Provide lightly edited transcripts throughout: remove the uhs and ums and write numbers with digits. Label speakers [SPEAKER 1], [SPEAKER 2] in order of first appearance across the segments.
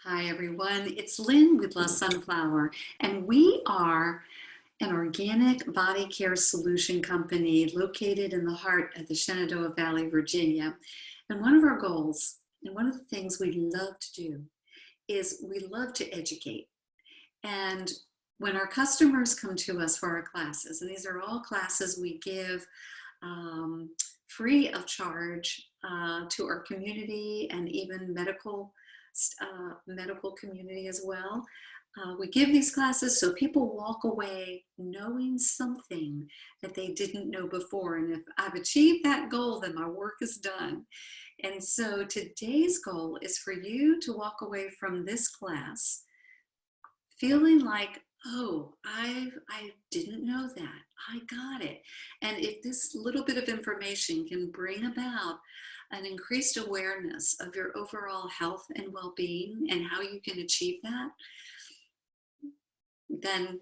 [SPEAKER 1] Hi everyone, it's Lynn with La Sunflower, and we are an organic body care solution company located in the heart of the Shenandoah Valley, Virginia. And one of our goals, and one of the things we love to do, is we love to educate. And when our customers come to us for our classes, and these are all classes we give um, free of charge to our community and even medical community as well. We give these classes so people walk away knowing something that they didn't know before. And if I've achieved that goal, then my work is done. And so today's goal is for you to walk away from this class feeling like, oh, I didn't know that. I got it. And if this little bit of information can bring about an increased awareness of your overall health and well-being and how you can achieve that, then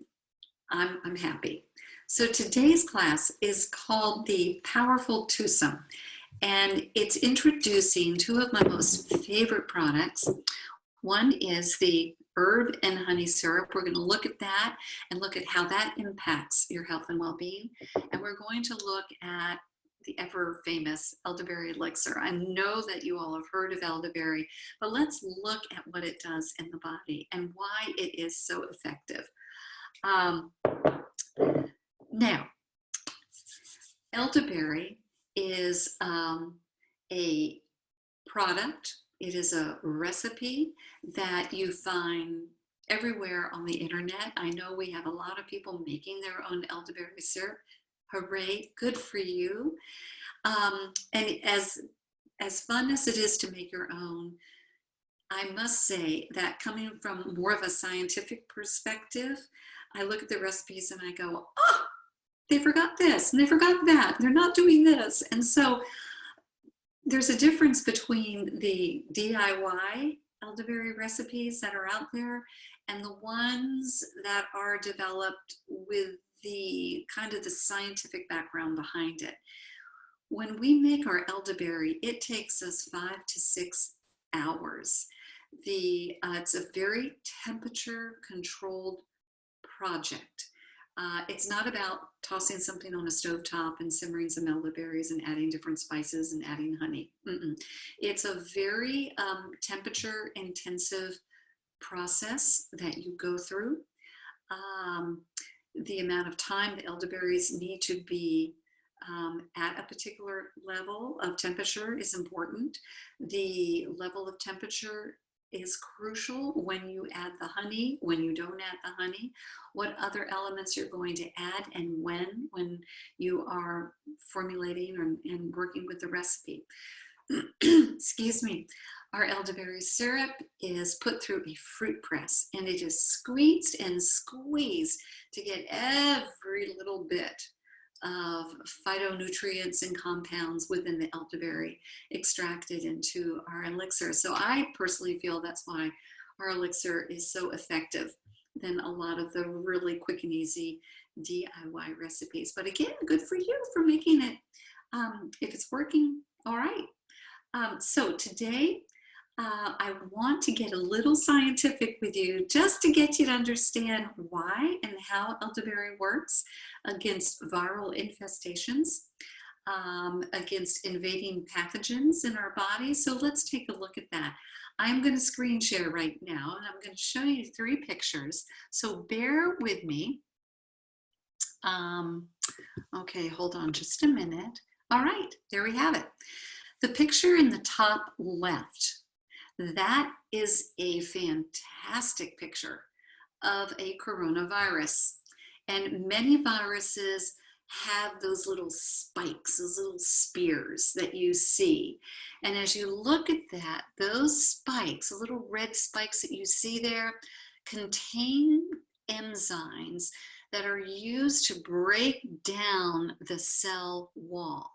[SPEAKER 1] I'm happy. So today's class is called the Powerful Twosome, and it's introducing two of my most favorite products. One is the herb and honey syrup. We're going to look at that and look at how that impacts your health and well-being. And we're going to look at the ever famous elderberry elixir. I know that you all have heard of elderberry, but let's look at what it does in the body and why it is so effective. Now, elderberry is a product. It is a recipe that you find everywhere on the internet. I know we have a lot of people making their own elderberry syrup. Hooray, good for you. And as fun as it is to make your own, I must say that coming from more of a scientific perspective, I look at the recipes and I go, oh, they forgot this and they forgot that. They're not doing this. And so there's a difference between the DIY elderberry recipes that are out there and the ones that are developed with the kind of the scientific background behind it. When we make our elderberry, it takes us 5 to 6 hours. It's a very temperature controlled project. It's not about tossing something on a stovetop and simmering some elderberries and adding different spices and adding honey. It's a very temperature intensive process that you go through. The amount of time the elderberries need to be at a particular level of temperature is important. The level of temperature is crucial when you add the honey, when you don't add the honey, what other elements you're going to add, and when you are formulating and working with the recipe. Excuse me. Our elderberry syrup is put through a fruit press, and it is squeezed and squeezed to get every little bit of phytonutrients and compounds within the elderberry extracted into our elixir. So I personally feel that's why our elixir is so effective than a lot of the really quick and easy DIY recipes. But again, good for you for making it. If it's working, all right. So today, I want to get a little scientific with you just to get you to understand why and how elderberry works against viral infestations, against invading pathogens in our body. So let's take a look at that. I'm going to screen share right now, and I'm going to show you 3 pictures. So bear with me. Okay, hold on just a minute. All right, there we have it. The picture in the top left, that is a fantastic picture of a coronavirus. And many viruses have those little spikes, those little spears that you see. And as you look at that, those spikes, the little red spikes that you see there, contain enzymes that are used to break down the cell wall.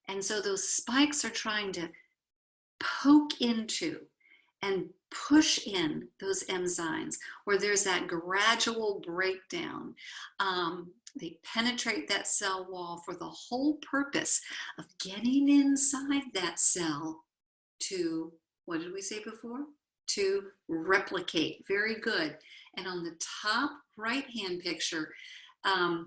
[SPEAKER 1] And so those spikes are trying to poke into and push in those enzymes where there's that gradual breakdown. They penetrate that cell wall for the whole purpose of getting inside that cell to, what did we say before? to replicate. Very good. And on the top right-hand picture, I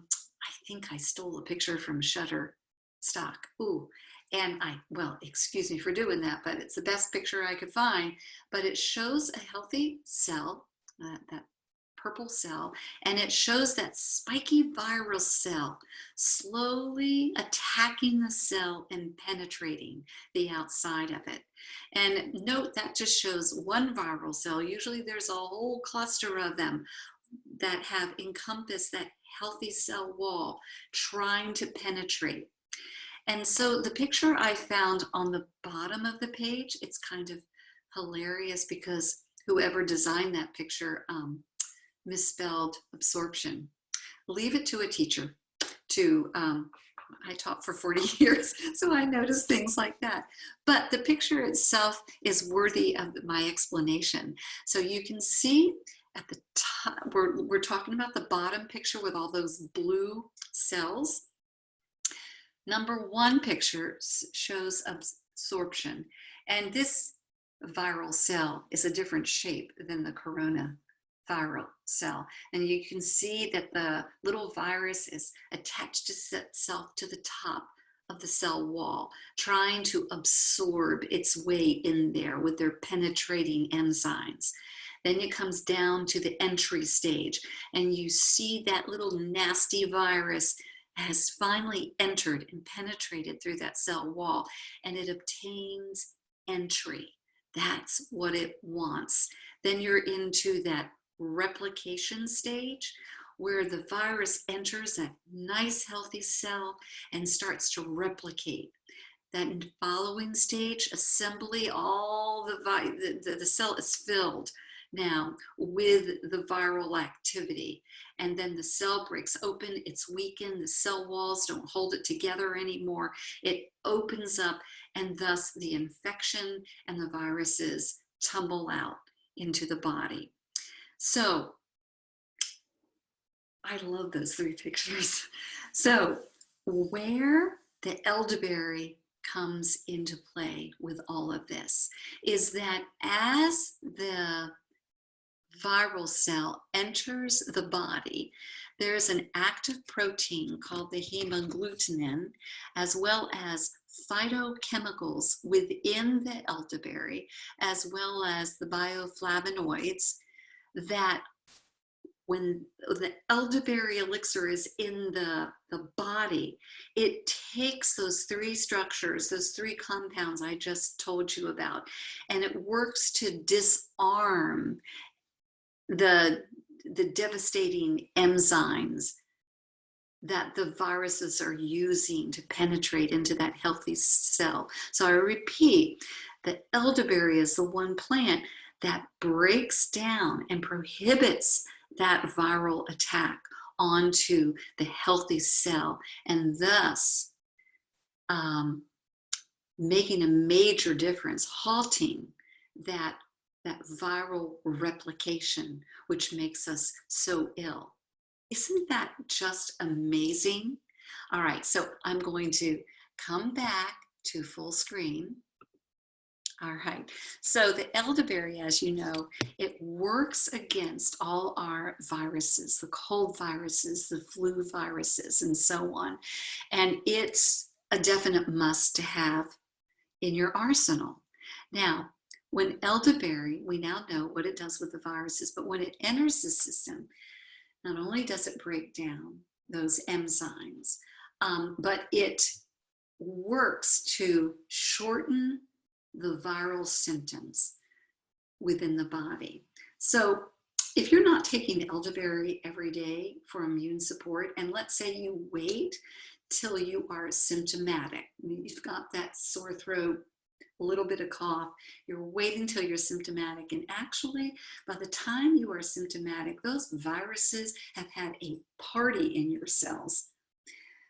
[SPEAKER 1] think I stole a picture from Shutterstock. Ooh, and well, excuse me for doing that, but it's the best picture I could find. But it shows a healthy cell, that purple cell, and it shows that spiky viral cell slowly attacking the cell and penetrating the outside of it. And note that just shows one viral cell. Usually there's a whole cluster of them that have encompassed that healthy cell wall trying to penetrate. And so the picture I found on the bottom of the page, it's kind of hilarious because whoever designed that picture misspelled absorption. Leave it to a teacher to, I taught for 40 years, so I noticed things like that. But the picture itself is worthy of my explanation. So you can see at the top, we're talking about the bottom picture with all those blue cells. Number one picture shows absorption, and this viral cell is a different shape than the corona viral cell. And you can see that the little virus is attached itself to the top of the cell wall, trying to absorb its way in there with their penetrating enzymes. Then it comes down to the entry stage, and you see that little nasty virus has finally entered and penetrated through that cell wall, and it obtains entry. That's what it wants. Then you're into that replication stage where the virus enters that nice healthy cell and starts to replicate. That following stage, assembly, all the cell is filled now with the viral activity. And then the cell breaks open, it's weakened, the cell walls don't hold it together anymore. It opens up, and thus the infection and the viruses tumble out into the body. So I love those three pictures. So where the elderberry comes into play with all of this is that as the viral cell enters the body, there's an active protein called the hemagglutinin, as well as phytochemicals within the elderberry, as well as the bioflavonoids, that when the elderberry elixir is in the body, it takes those three structures, those three compounds I just told you about, and it works to disarm the devastating enzymes that the viruses are using to penetrate into that healthy cell. So I repeat, the elderberry is the one plant that breaks down and prohibits that viral attack onto the healthy cell, and thus making a major difference, halting that viral replication, which makes us so ill. Isn't that just amazing? All right, so I'm going to come back to full screen. All right, so the elderberry, as you know, it works against all our viruses, the cold viruses, the flu viruses, and so on. And it's a definite must to have in your arsenal. Now, when elderberry, we now know what it does with the viruses, but when it enters the system, not only does it break down those enzymes, but it works to shorten the viral symptoms within the body. So if you're not taking elderberry every day for immune support, and let's say you wait till you are symptomatic, you've got that sore throat, a little bit of cough, you're waiting till you're symptomatic, and actually by the time you are symptomatic, those viruses have had a party in your cells.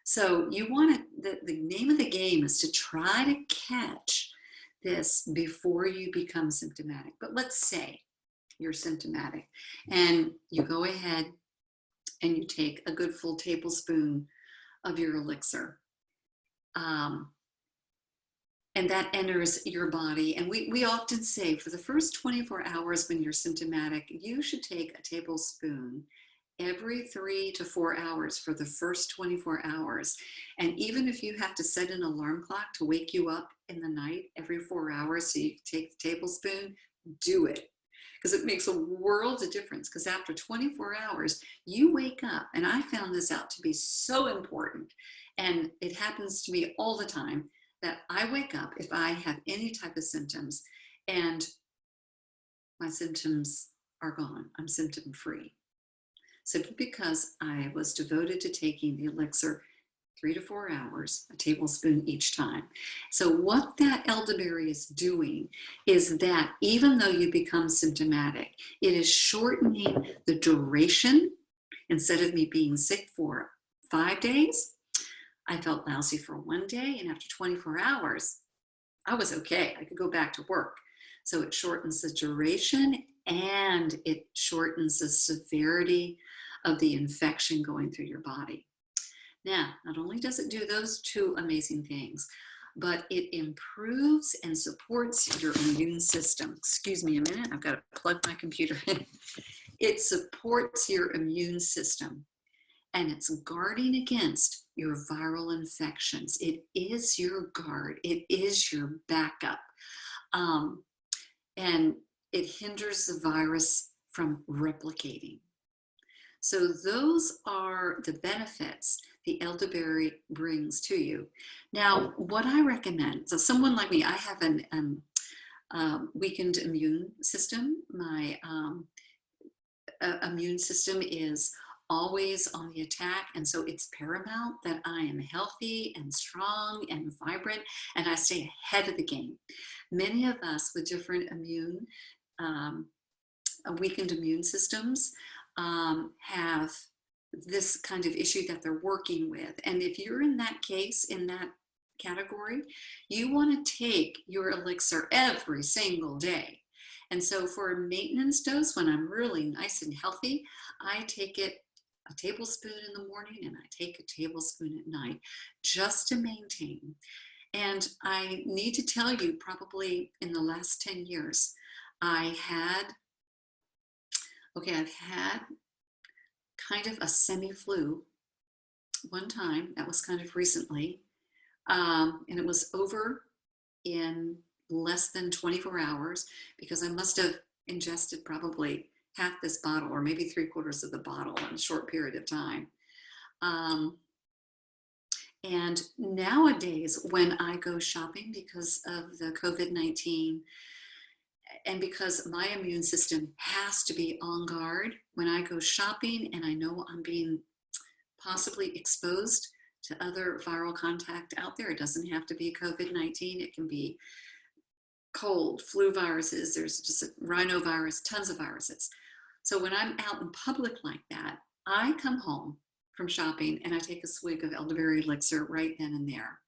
[SPEAKER 1] So you want to, the name of the game is to try to catch this before you become symptomatic. But let's say you're symptomatic and you go ahead and you take a good full tablespoon of your elixir. and that enters your body. And we often say for the first 24 hours when you're symptomatic, you should take a tablespoon every 3 to 4 hours for the first 24 hours. And even if you have to set an alarm clock to wake you up in the night every 4 hours so you can take the tablespoon, do it. Because it makes a world of difference. Because after 24 hours, you wake up. And I found this out to be so important. And it happens to me all the time that I wake up if I have any type of symptoms and my symptoms are gone. I'm symptom free. Simply because I was devoted to taking the elixir 3 to 4 hours, a tablespoon each time. So what that elderberry is doing is that even though you become symptomatic, it is shortening the duration. Instead of me being sick for 5 days, I felt lousy for 1 day, and after 24 hours, I was okay. I could go back to work. So it shortens the duration and it shortens the severity of the infection going through your body. Now, not only does it do those two amazing things, but it improves and supports your immune system. Excuse me a minute, I've got to plug my computer in. It supports your immune system, and it's guarding against your viral infections. It is your guard. It is your backup. And it hinders the virus from replicating. So those are the benefits the elderberry brings to you. Now, what I recommend, so someone like me, I have an weakened immune system. My immune system is always on the attack, and so it's paramount that I am healthy and strong and vibrant, and I stay ahead of the game. Many of us with different weakened immune systems have this kind of issue that they're working with, and if you're in that case, in that category, you want to take your elixir every single day. And so for a maintenance dose, when I'm really nice and healthy, I take it a tablespoon in the morning and I take a tablespoon at night just to maintain. And I need to tell you, probably in the last 10 years, I've had kind of a semi-flu one time. That was kind of recently. And it was over in less than 24 hours because I must have ingested probably half this bottle or maybe 3/4 of the bottle in a short period of time. And nowadays, when I go shopping because of the COVID-19 and because my immune system has to be on guard, when I go shopping and I know I'm being possibly exposed to other viral contact out there, it doesn't have to be COVID-19, it can be cold, flu viruses, there's just rhinovirus, tons of viruses. So when I'm out in public like that, I come home from shopping and I take a swig of elderberry elixir right then and there.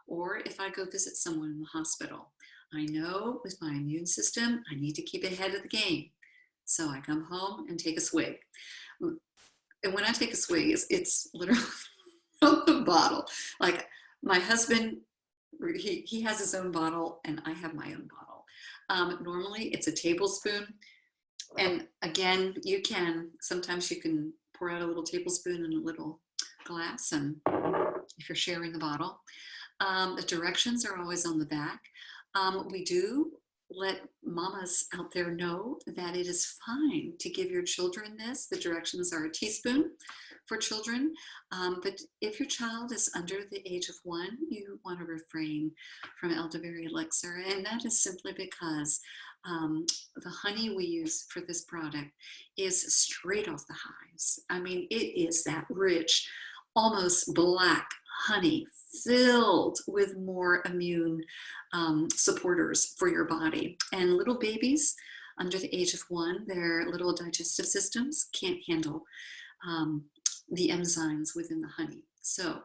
[SPEAKER 1] Or if I go visit someone in the hospital, I know with my immune system, I need to keep ahead of the game. So I come home and take a swig. And when I take a swig, it's literally from the bottle. Like my husband, he has his own bottle and I have my own bottle. Normally it's a tablespoon. And again, sometimes you can pour out a little tablespoon in a little glass, and if you're sharing the bottle. The directions are always on the back. We do let mamas out there know that it is fine to give your children this. The directions are a teaspoon for children, but if your child is under the age of 1, you want to refrain from elderberry elixir, and that is simply because the honey we use for this product is straight off the hives. I mean, it is that rich, almost black honey filled with more immune supporters for your body. And little babies under the age of 1, their little digestive systems can't handle the enzymes within the honey. So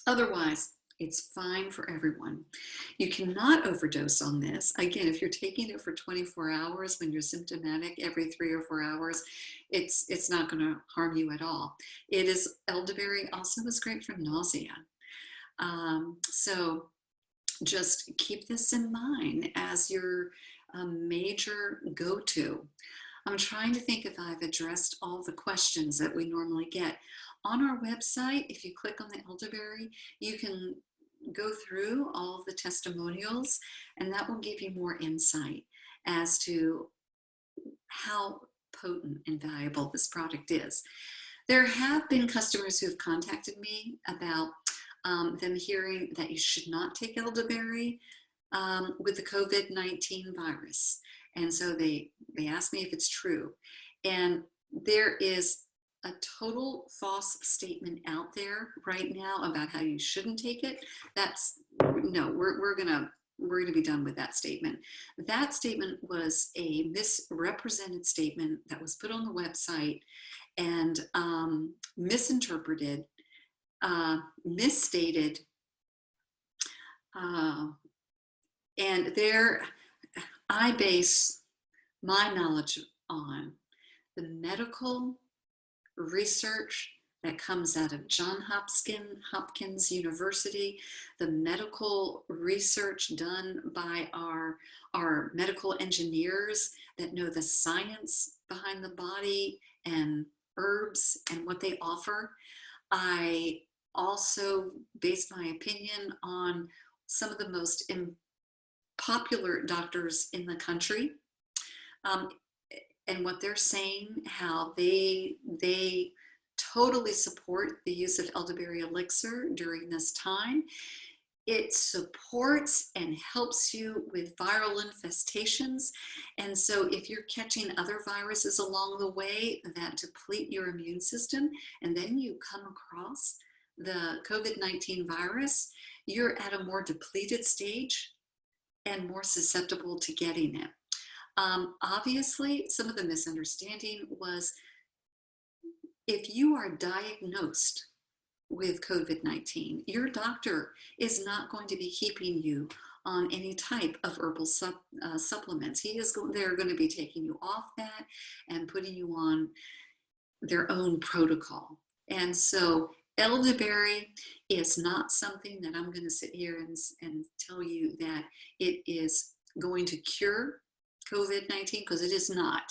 [SPEAKER 1] otherwise, it's fine for everyone. You cannot overdose on this. Again, if you're taking it for 24 hours when you're symptomatic every 3 or 4 hours, it's not going to harm you at all. Elderberry also is great for nausea. So just keep this in mind as your major go-to. I'm trying to think if I've addressed all the questions that we normally get. On our website, if you click on the Elderberry, you can go through all of the testimonials, and that will give you more insight as to how potent and valuable this product is. There have been customers who have contacted me about them hearing that you should not take elderberry with the COVID-19 virus. And so they asked me if it's true. And there is a total false statement out there right now about how you shouldn't take it. That's no, we're gonna be done with that statement. That statement was a misrepresented statement that was put on the website and misinterpreted, misstated, and there I base my knowledge on the medical research that comes out of Johns Hopkins University, the medical research done by our medical engineers that know the science behind the body and herbs and what they offer. I also base my opinion on some of the most popular doctors in the country, and what they're saying, how they totally support the use of elderberry elixir during this time. It supports and helps you with viral infestations. And so if you're catching other viruses along the way that deplete your immune system, and then you come across the COVID-19 virus, you're at a more depleted stage and more susceptible to getting it. Obviously, some of the misunderstanding was if you are diagnosed with COVID-19, your doctor is not going to be keeping you on any type of herbal supplements. They're going to be taking you off that and putting you on their own protocol. And so elderberry is not something that I'm going to sit here and tell you that it is going to cure COVID-19, because it is not.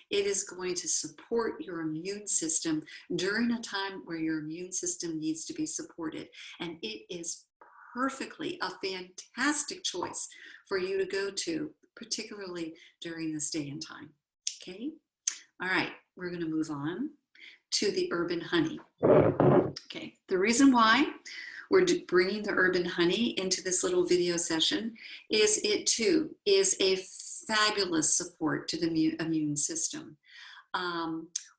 [SPEAKER 1] It is going to support your immune system during a time where your immune system needs to be supported. And it is perfectly a fantastic choice for you to go to, particularly during this day and time. Okay? All right, we're going to move on to the herb and honey. Okay, the reason why we're bringing the herb and honey into this little video session is it too is a fabulous support to the immune system.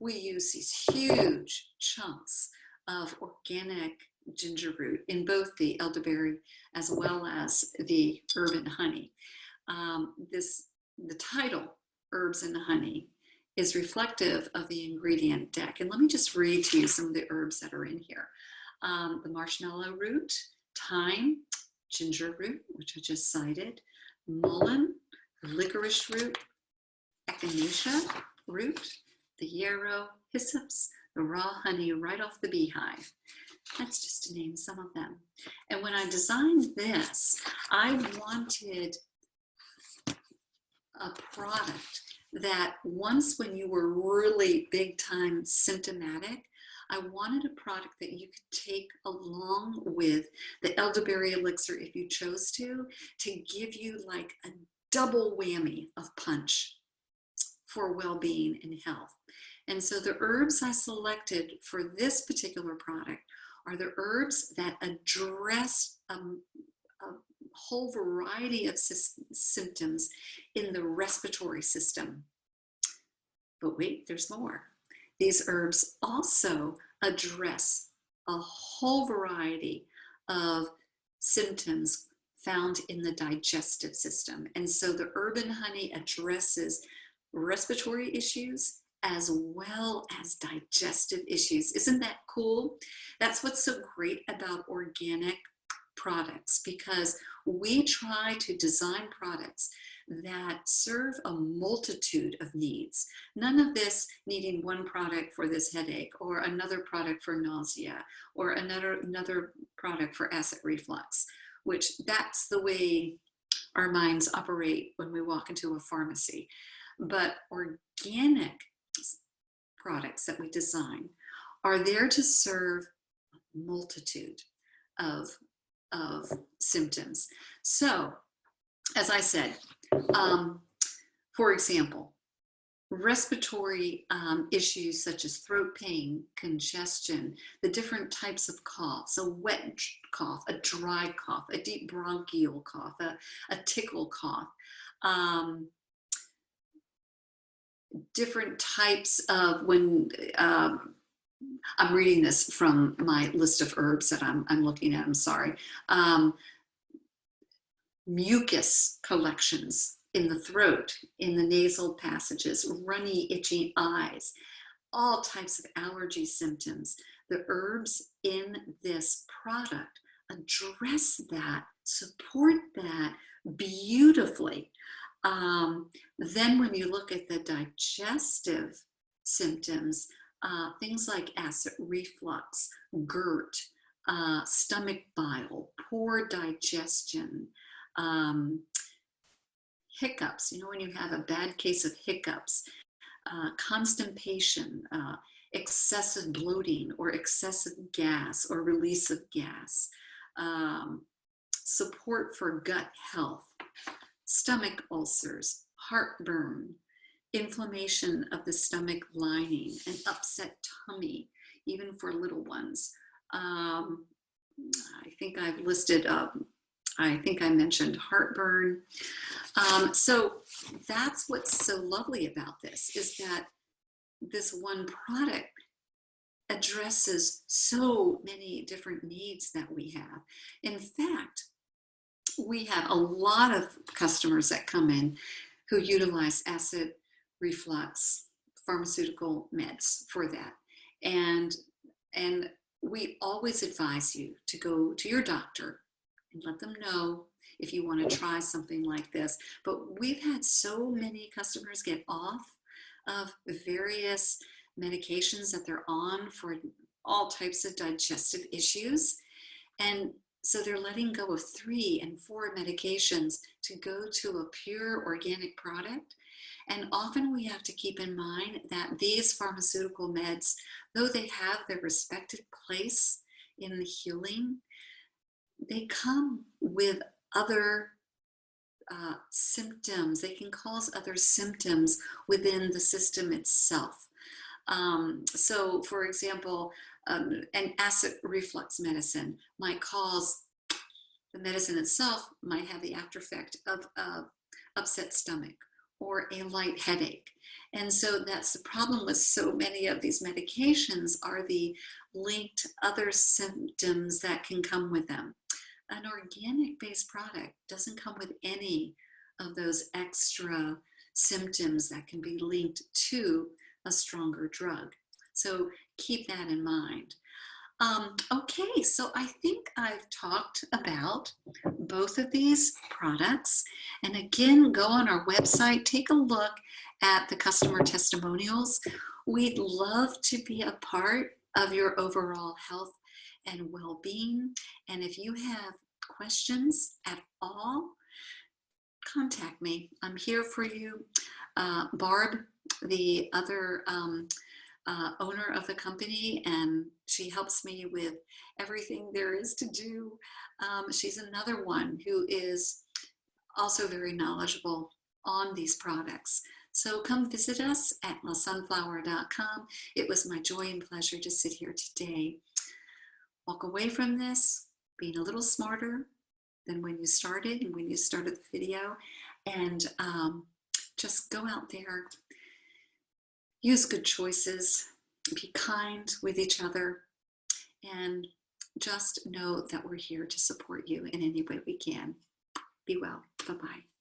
[SPEAKER 1] We use these huge chunks of organic ginger root in both the elderberry as well as the herb and honey. The title, Herbs and Honey, is reflective of the ingredient deck. And let me just read to you some of the herbs that are in here. The marshmallow root, thyme, ginger root, which I just cited, mullein, licorice root, echinacea root, the yarrow, hyssopus, the raw honey right off the beehive. That's just to name some of them. And when I designed this, I wanted a product that once when you were really big time symptomatic, I wanted a product that you could take along with the elderberry elixir if you chose to give you like a double whammy of punch for well-being and health. And so the herbs I selected for this particular product are the herbs that address a whole variety of symptoms in the respiratory system. But wait, there's more. These herbs also address a whole variety of symptoms found in the digestive system. And so the herb and honey addresses respiratory issues as well as digestive issues. Isn't that cool? That's what's so great about organic products, because we try to design products that serve a multitude of needs. None of this needing one product for this headache, or another product for nausea, or another product for acid reflux. which that's the way our minds operate when we walk into a pharmacy. But organic products that we design are there to serve a multitude of symptoms. So, as I said, for example, respiratory issues such as throat pain, congestion, the different types of coughs, a wet cough, a dry cough, a deep bronchial cough, a tickle cough, different types of when I'm reading this from my list of herbs that I'm looking at, I'm sorry. Mucus collections in the throat, in the nasal passages, runny, itchy eyes, all types of allergy symptoms. The herbs in this product address that, support that beautifully. Then when you look at the digestive symptoms, things like acid reflux, GERD, stomach bile, poor digestion, hiccups, you know, when you have a bad case of hiccups, constipation, excessive bloating or excessive gas or release of gas, support for gut health, stomach ulcers, heartburn, inflammation of the stomach lining, an upset tummy, even for little ones. I think I've listed, I think I mentioned heartburn. So that's what's so lovely about this, is that this one product addresses so many different needs that we have. In fact, we have a lot of customers that come in who utilize acid reflux pharmaceutical meds for that. And we always advise you to go to your doctor and let them know if you want to try something like this. But we've had so many customers get off of various medications that they're on for all types of digestive issues. And so they're letting go of 3 and 4 medications to go to a pure organic product. And often we have to keep in mind that these pharmaceutical meds, though they have their respected place in the healing, they come with other symptoms. They can cause other symptoms within the system itself. So for example, an acid reflux medicine might cause, the medicine itself might have the after effect of upset stomach or a light headache. And so that's the problem with so many of these medications, are the linked other symptoms that can come with them. An organic based product doesn't come with any of those extra symptoms that can be linked to a stronger drug. So keep that in mind. Okay, so I think I've talked about both of these products. And again, go on our website, take a look at the customer testimonials. We'd love to be a part of your overall health and well-being. And if you have questions at all, contact me. I'm here for you. Barb, the other owner of the company, and she helps me with everything there is to do. She's another one who is also very knowledgeable on these products. So come visit us at lasunflower.com. It was my joy and pleasure to sit here today. Walk away from this being a little smarter than when you started and when you started the video, and just go out there, use good choices, be kind with each other, and just know that we're here to support you in any way we can. Be well. Bye-bye.